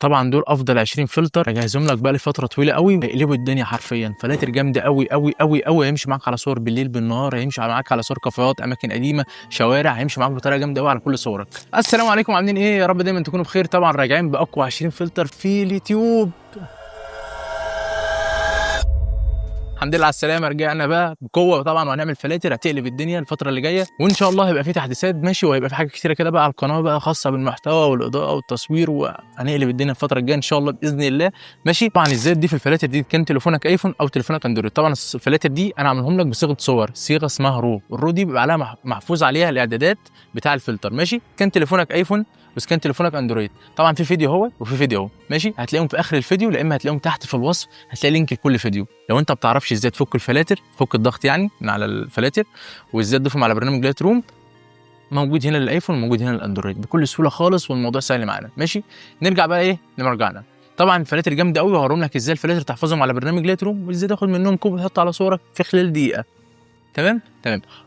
طبعا دول افضل 20 فلتر اجهزهم لك بقى لفتره طويله قوي، هيقلبوا الدنيا حرفيا. فلاتر جامده قوي قوي قوي قوي، هيمشي معاك على صور بالليل بالنهار، هيمشي معاك على صور كافيهات، اماكن قديمه، شوارع، هيمشي معاك بطريقه جامده قوي على كل صورك. السلام عليكم، عاملين ايه؟ يا رب دايما تكونوا بخير. طبعا راجعين باقوى 20 فلتر في اليوتيوب. الحمد لله على السلامه، رجعنا بقى بقوه طبعا، وهنعمل فلاتر هتقلب الدنيا الفتره اللي جايه، وان شاء الله هيبقى في تحديثات ماشي، وهيبقى في حاجات كتيره كده بقى على القناه بقى خاصه بالمحتوى والاضاءه والتصوير، وهنقلب الدنيا الفتره الجايه ان شاء الله باذن الله ماشي. طبعا الزيت دي في الفلاتر دي كان تليفونك ايفون او تليفونك اندرويد، طبعا الفلاتر دي انا عاملهم لك بصيغه صور، صيغه اسمها رو. الرو دي بيبقى عليها محفوظ عليها الاعدادات بتاع الفلتر ماشي. كان تليفونك ايفون بس كان تليفونك اندرويد، طبعا في فيديو اهو وفي فيديو اهو ماشي، هتلاقيهم في اخر الفيديو، لا اما هتلاقيهم تحت في الوصف، هتلاقي لينك لكل فيديو. لو انت ما بتعرفش ازاي تفك الفلاتر، فك الضغط يعني من على الفلاتر، وازاي تضيفهم على برنامج لايت روم، موجود هنا للايفون وموجود هنا للاندرويد بكل سهوله خالص، والموضوع سهل معانا ماشي. نرجع بقى ايه لمرجعنا. طبعا الفلاتر جامده قوي، وهوريهم لك ازاي الفلاتر تحفظهم على برنامج لايت روم، وازاي تاخد منهم كوب وتحط على صورك في خلال دقيقه. تمام.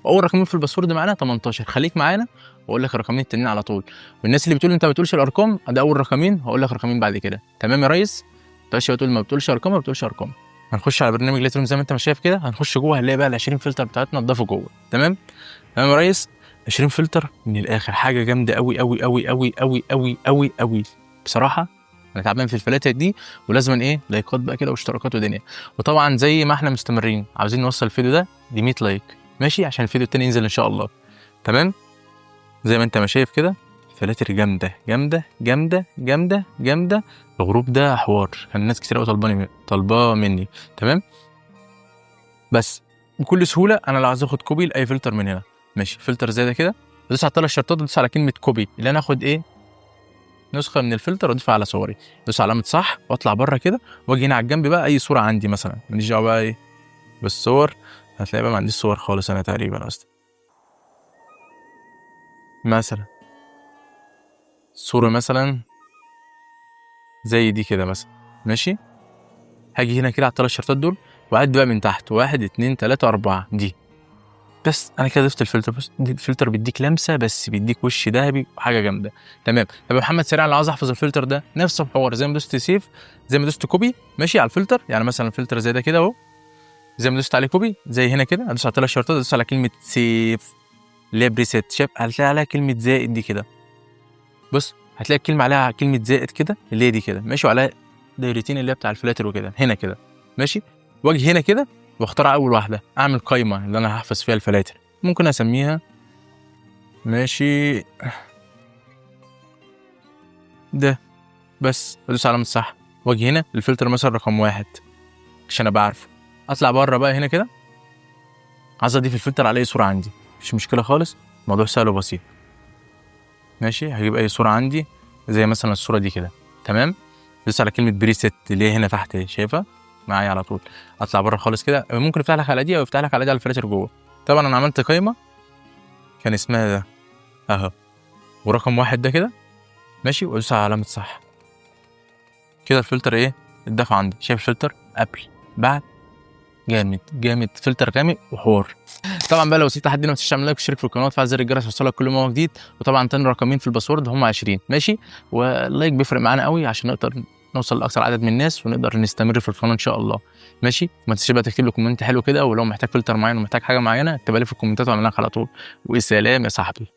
اول رقمين في الباسورد معانا 18، خليك معانا واقول لك الرقمين التانيين على طول. والناس اللي بتقول انت ما بتقولش الارقام، ده اول رقمين، هقول لك رقمين بعد كده. تمام يا ريس؟ ماشي، بتقول ما بتقولش ارقام، ما بتقولش ارقام. هنخش على برنامج لايت روم زي ما انت ما شايف كده، هنخش جوه هنلاقي بقى ال 20 فلتر بتاعتنا اتضافوا جوه. تمام يا ريس؟ 20 فلتر من الاخر، حاجه جامده قوي قوي قوي قوي قوي قوي قوي قوي بصراحه. انا تعبان في الفلاتر دي، ولازم ايه لايكات بقى كده واشتراكات ودنيا. وطبعا زي ما احنا مستمرين عاوزين نوصل الفيديو ده ل 100 لايك ماشي، عشان الفيديو التاني ينزل ان شاء الله. تمام زي ما انت ما شايف كده، فلاتر جامده جامده جامده جامده جامده. الغروب ده حوار، كان ناس كتير قوي طالباه مني. تمام، بس بكل سهوله انا لو عايز اخد كوبي لاي فلتر من هنا ماشي، فلتر زي ده كده، ادوس على الثلاث شرطات، ادوس على كلمه كوبي اللي انا اخد ايه نسخه من الفلتر واضيفها على صوري، ادوس علامه صح واطلع بره كده، واجي هنا على الجنب بقى اي صوره عندي مثلا، ماليش دعوه بقى ايه بالصور، هتلاقي بقى ما عنديش صور خالص انا تقريبا اصلا. مثلا صوره مثلا زي دي كده مثلا ماشي، هاجي هنا كده على الثلاث شرطات دول، وأعد بقى من تحت 1 2 3 4 دي، بس انا كده ضفت الفلتر. بس الفلتر بيديك لمسه، بس بيديك وش ذهبي وحاجه جامده. تمام. طب يا محمد سريع، لو عايز احفظ الفلتر ده نفس الحوار، زي ما دوست سيف، زي ما دوست كوبي ماشي على الفلتر، يعني مثلا الفلتر زي ده كده اهو، زي ما دوست عليه كوبي زي هنا كده، ادوس على ثلاث شرطات، ادوس على كلمه سيف اللي هي بريسيت، شايف هتلاقي عليها كلمه زائد دي كده، بص هتلاقي الكلمه عليها كلمه زائد كده اللي هي دي كده ماشي، وعليها دايرتين اللي هي بتاع الفلاتر وكده هنا كده ماشي. واجي هنا كده واختار اول واحده، اعمل قايمه اللي انا هحفظ فيها الفلاتر، ممكن اسميها ماشي ده، بس ادوس علامه صح، واجي هنا الفلتر مثلا رقم 1 عشان ابقى عارفه. اطلع بره بقى هنا كده، عايز اضيف الفلتر على اي صوره عندي، مفيش مشكله خالص، الموضوع سهل وبسيط ماشي. هجيب اي صوره عندي زي مثلا الصوره دي كده. تمام، ادوس على كلمه بريسيت اللي هي هنا تحت اهي، شايفها معايا على طول. اطلع بره خالص كده، ممكن يفتح لك على دي او يفتح لك على دي على الفلاتر جوه. طبعا انا عملت قايمه كان اسمها ده اهو، ورقم 1 ده كده ماشي، وادوس على علامه صح كده، الفلتر ايه اتضاف عندي. شايف الفلتر قبل بعد، جامد جامد، فلتر غامق وحوار. طبعا بقى لو وصلت لحد هنا ما تنساش تعمل لايك وتشترك في القناه وتفعل زر الجرس يوصلك كل ما هو جديد. وطبعا تاني رقمين في الباسورد هم 20 ماشي، واللايك بيفرق معانا قوي عشان نقدر نوصل لاكثر عدد من الناس ونقدر نستمر في القناه ان شاء الله ماشي. ما تنساش بقى تكتب لي كومنت حلو كده، ولو محتاج فلتر معين ومحتاج حاجه معينه اكتبها لي في الكومنتات واعملها لك على طول. وسلام يا صاحبي.